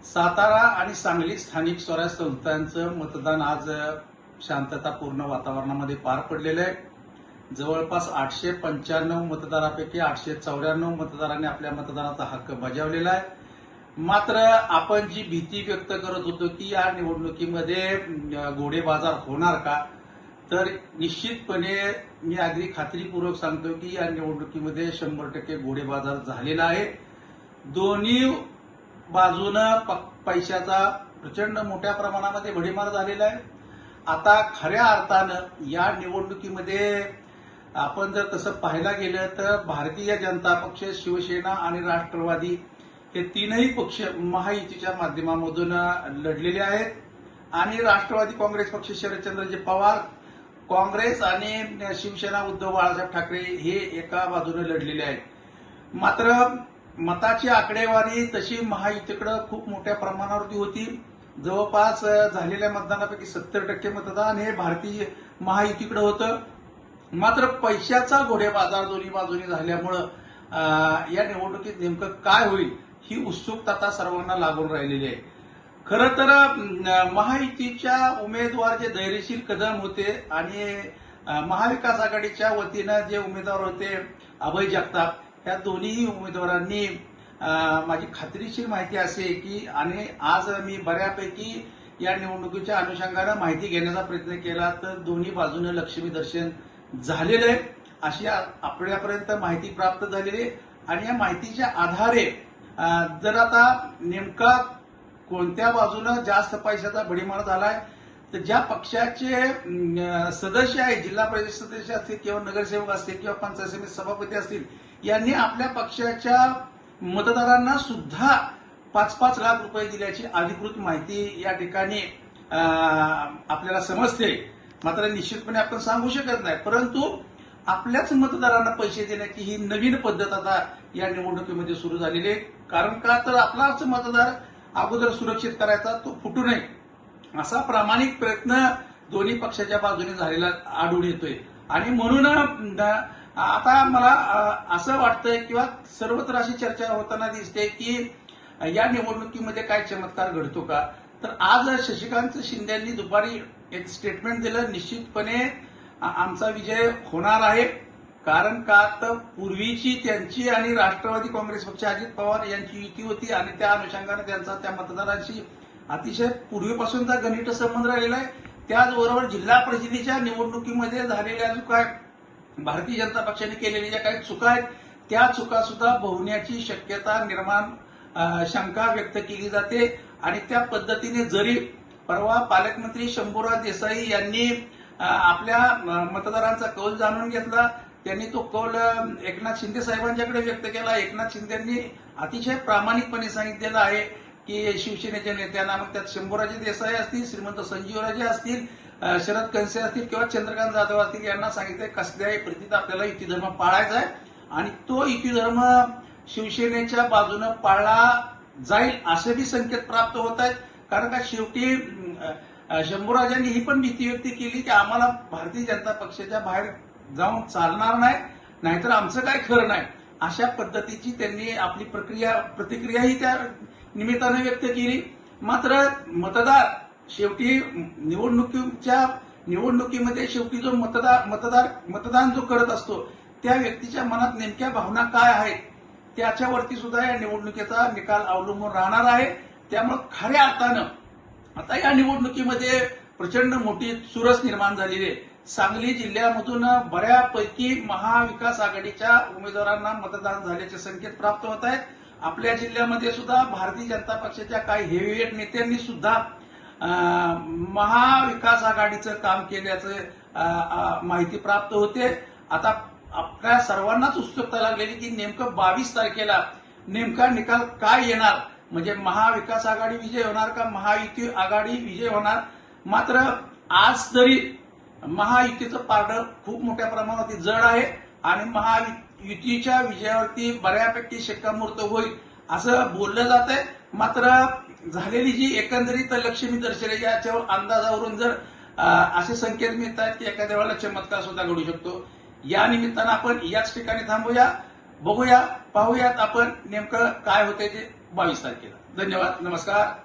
सातारा आणि सांगली स्थानिक स्वराज्य संस्थांचं मतदान आज शांततापूर्ण वातावरणामध्ये पार पडलेलं आहे। जवळपास 895 मतदारापैकी 894 मतदारांनी आपल्या मतदानाचा हक्क बजावलेला आहे। मात्र आपण जी भीती व्यक्त करत होतो की या निवडणुकीमध्ये घोडेबाजार होणार का, तर निश्चितपणे मी अगदी खात्रीपूर्वक सांगतो की या निवडणुकीमध्ये 100% घोडेबाजार झालेला आहे। दोन्ही बाजूनं पैशाचा प्रचंड मोठ्या प्रमाणामध्ये भडीमार झालेला आहे। आता खऱ्या अर्थानं या निवडणुकीमध्ये आपण जर तसं पाहायला गेलं तर भारतीय जनता पक्ष, शिवसेना आणि राष्ट्रवादी हे तीनही पक्ष महायुतीच्या माध्यमामधून लढलेले आहेत आणि राष्ट्रवादी काँग्रेस पक्ष शरदचंद्रजी पवार, काँग्रेस आणि शिवसेना उद्धव बाळासाहेब ठाकरे हे एका बाजूने लढलेले आहेत। मात्र मताची आकडेवारी तशी महायुतीकडे खूप मोठ्या प्रमाणावरती होती। जवळपास झालेल्या मतदानापैकी 70% मतदान हे भारतीय महायुतीकडे होतं। मात्र पैशाचा घोडेबाजार दोन्ही बाजूनी झाल्यामुळं या निवडणुकीत नेमकं काय होईल ही उत्सुकता आता सर्वांना लागून राहिलेली आहे। खरं तर महायुतीच्या उमेदवार जे धैर्यशील कदम होते आणि महाविकास आघाडीच्या वतीनं जे उमेदवार होते अभय जगताप, या दोन्ही उमेदवारांनी माझी खात्रीशीर माहिती असे की आणि आज मी बऱ्यापैकी या निवडणुकीच्या अनुषंगानं माहिती घेण्याचा प्रयत्न केला तर दोन्ही बाजूने लक्ष्मी दर्शन झालेलं आहे अशी आपल्यापर्यंत माहिती प्राप्त झालेली आहे। आणि या माहितीच्या आधारे जर आता नेमका कोणत्या बाजूनं जास्त पैशाचा भडीमार झालाय तर ज्या पक्षाचे सदस्य आहेत, जिल्हा परिषद सदस्य असतील किंवा नगरसेवक असतील किंवा पंचायत समिती सभापती असतील, यांनी आपल्या पक्षाच्या मतदारांना सुद्धा 5-5 लाख रुपये दिल्याची अधिकृत माहिती या ठिकाणी आपल्याला समजते। मात्र निश्चितपणे आपण सांगू शकत नाही, परंतु आपल्याच मतदारांना पैसे देण्याची ही नवीन पद्धत आता या निवडणुकीमध्ये सुरू झालेली आहे। कारण का तर आपलाच मतदार अगोदर सुरक्षित करायचा, तो फुटू नये असा प्रामाणिक प्रयत्न दोन्ही पक्षाच्या बाजूने झालेला आढळून येतोय। आणि म्हणून आता मला असं वाटतंय किंवा सर्वत्र अशी चर्चा होताना दिसते की या निवडणुकीमध्ये काय चमत्कार घडतो का, तर आज शशिकांत शिंदेंनी दुपारी एक स्टेटमेंट दिलं, निश्चितपणे आमचा विजय होणार आहे। कारण का तर पूर्वीची त्यांची आणि राष्ट्रवादी काँग्रेस पक्ष अजित पवार यांची युती होती आणि त्या अनुषंगाने त्यांचा त्या मतदारांशी अतिशय पूर्वीपासूनचा घनिष्ठ संबंध राहिलेला आहे। त्याचबरोबर जिल्हा परिषदेच्या निवडणुकीमध्ये झालेल्या जो काय भारतीय जनता पक्षाने केलेल्या ज्या काही चुका आहेत त्या चुका सुद्धा बहुण्याची शक्यता निर्माण शंका व्यक्त केली जाते। आणि त्या पद्धतीने जरी परवा पालकमंत्री शंभूराज देसाई यांनी आपल्या मतदारांचा कौल जाणून घेतला, त्यांनी तो कौल एकनाथ शिंदे साहेबांच्याकडे व्यक्त केला। एकनाथ शिंदेंनी अतिशय प्रामाणिकपणे सांगितलेलं आहे की शिवसेनेच्या नेत्यांना, मग त्यात शंभूराजे देसाई असतील, श्रीमंत संजीवराजे असतील, शरद कनसे असतील किंवा चंद्रकांत जाधव असतील, यांना सांगितलंय कसल्याही परिस्थितीत आपल्याला युती धर्म पाळायचा आहे आणि तो युती धर्म शिवसेनेच्या बाजूने पाळला जाईल असे बी संकेत प्राप्त होत आहेत। कारण का शेवटी शंभूराजांनी ही पण भीती व्यक्त केली की आम्हाला भारतीय जनता पक्षाच्या बाहेर जाऊन चालणार नाही, नाहीतर आमचं काय खरं नाही, अशा पद्धतीची त्यांनी आपली प्रतिक्रियाही त्या निमित्ताने व्यक्त केली। मात्र मतदार शेवटी निवडणुकीमध्ये शेवटी जो मतदान जो करत असतो त्या व्यक्तीच्या मनात नेमक्या भावना काय आहेत त्याच्यावरती सुद्धा या निवडणुकीचा निकाल अवलंबून राहणार आहे। त्यामुळे खऱ्या अर्थानं आता या निवडणुकीमध्ये प्रचंड मोठी चुरस निर्माण झालेली आहे। सांगली जिल्ह्यामधून बऱ्यापैकी महाविकास आघाडीच्या उमेदवारांना मतदान झाल्याचे संकेत प्राप्त होत आहेत। आपल्या जिल्ह्यामध्ये सुद्धा भारतीय जनता पक्षाच्या काही हेवीवेट नेत्यांनी सुद्धा महाविकास आघाडीचं काम केल्याचं माहिती प्राप्त होते। आता आपल्या सर्वांनाच उत्सुकता लागलेली की नेमकं 22 तारखेला नेमका निकाल काय येणार, म्हणजे महाविकास आघाडी विजय होणार का महायुती आघाडी विजय होणार। मात्र आज तरी महायुतीचं पारडं खूप मोठ्या प्रमाणावरती जड आहे आणि महायुतीच्या विजयावरती बऱ्यापैकी शिक्कामोर्तब होईल असं बोललं जात आहे। मात्र झालेली जी एकंदरीत लक्ष्मी दर्शन याच्यावर अंदाजावरून जर असे संकेत मिळत आहेत की एखाद्या वेळेला चमत्कार सुद्धा घडू शकतो। या निमित्तानं आपण याच ठिकाणी थांबूया, बघूया, पाहूयात आपण नेमकं काय होतंय ते 22 तारखेला। धन्यवाद. नमस्कार.